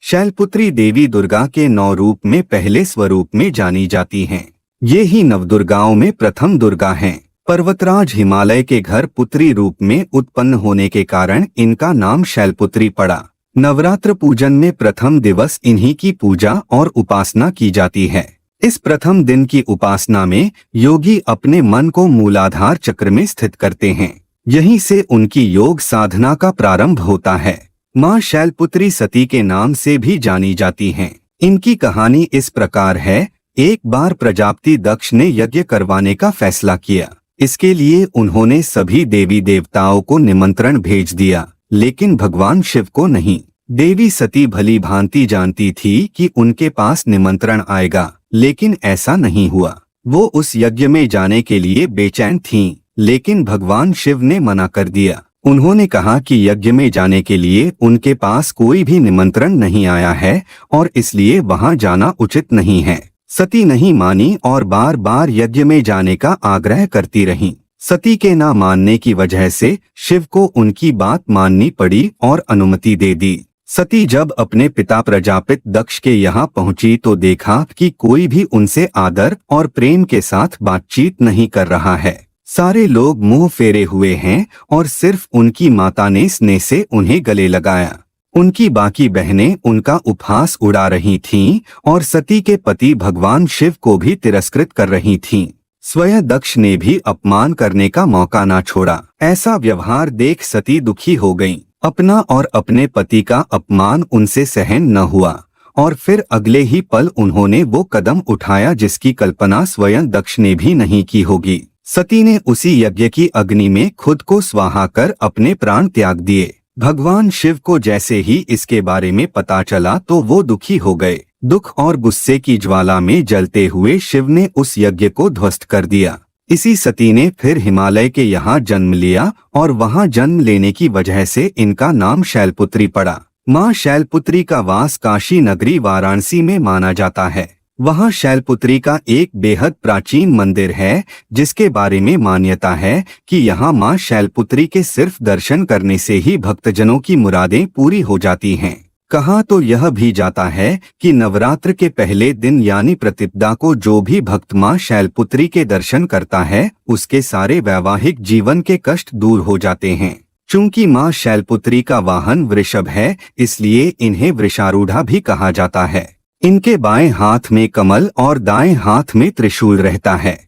शैलपुत्री देवी दुर्गा के 9 रूप में पहले स्वरूप में जानी जाती हैं। ये ही नवदुर्गाओं में प्रथम दुर्गा हैं। पर्वतराज हिमालय के घर पुत्री रूप में उत्पन्न होने के कारण इनका नाम शैलपुत्री पड़ा। नवरात्र पूजन में प्रथम दिवस इन्हीं की पूजा और उपासना की जाती है। इस प्रथम दिन की उपासना में योगी अपने मन को मूलाधार चक्र में स्थित करते हैं। यहीं से उनकी योग साधना का प्रारंभ होता है। मां शैलपुत्री सती के नाम से भी जानी जाती हैं। इनकी कहानी इस प्रकार है। एक बार प्रजापति दक्ष ने यज्ञ करवाने का फैसला किया। इसके लिए उन्होंने सभी देवी देवताओं को निमंत्रण भेज दिया, लेकिन भगवान शिव को नहीं। देवी सती भली भांति जानती थी कि उनके पास निमंत्रण आएगा, लेकिन ऐसा नहीं हुआ। वो उस यज्ञ में जाने के लिए बेचैन थीं, लेकिन भगवान शिव ने मना कर दिया। उन्होंने कहा कि यज्ञ में जाने के लिए उनके पास कोई भी निमंत्रण नहीं आया है और इसलिए वहां जाना उचित नहीं है। सती नहीं मानी और बार बार यज्ञ में जाने का आग्रह करती रहीं। सती के न मानने की वजह से शिव को उनकी बात माननी पड़ी और अनुमति दे दी। सती जब अपने पिता प्रजापति दक्ष के यहाँ पहुंची तो देखा कि कोई भी उनसे आदर और प्रेम के साथ बातचीत नहीं कर रहा है। सारे लोग मुंह फेरे हुए हैं और सिर्फ उनकी माता ने स्नेह से उन्हें गले लगाया। उनकी बाकी बहनें उनका उपहास उड़ा रही थीं और सती के पति भगवान शिव को भी तिरस्कृत कर रही थीं। स्वयं दक्ष ने भी अपमान करने का मौका ना छोड़ा। ऐसा व्यवहार देख सती दुखी हो गईं। अपना और अपने पति का अपमान उनसे सहन न हुआ और फिर अगले ही पल उन्होंने वो कदम उठाया जिसकी कल्पना स्वयं दक्ष ने भी नहीं की होगी। सती ने उसी यज्ञ की अग्नि में खुद को स्वाहा कर अपने प्राण त्याग दिए। भगवान शिव को जैसे ही इसके बारे में पता चला तो वो दुखी हो गए। दुख और गुस्से की ज्वाला में जलते हुए शिव ने उस यज्ञ को ध्वस्त कर दिया। इसी सती ने फिर हिमालय के यहाँ जन्म लिया और वहाँ जन्म लेने की वजह से इनका नाम शैलपुत्री पड़ा। माँ शैलपुत्री का वास काशी नगरी वाराणसी में माना जाता है। वहाँ शैलपुत्री का एक बेहद प्राचीन मंदिर है, जिसके बारे में मान्यता है कि यहाँ माँ शैलपुत्री के सिर्फ दर्शन करने से ही भक्तजनों की मुरादें पूरी हो जाती हैं। कहा तो यह भी जाता है कि नवरात्र के पहले दिन यानी प्रतिपदा को जो भी भक्त माँ शैलपुत्री के दर्शन करता है उसके सारे वैवाहिक जीवन के कष्ट दूर हो जाते हैं। चूंकि माँ शैलपुत्री का वाहन वृषभ है, इसलिए इन्हें वृषारूढ़ा भी कहा जाता है। इनके बाएं हाथ में कमल और दाएं हाथ में त्रिशूल रहता है।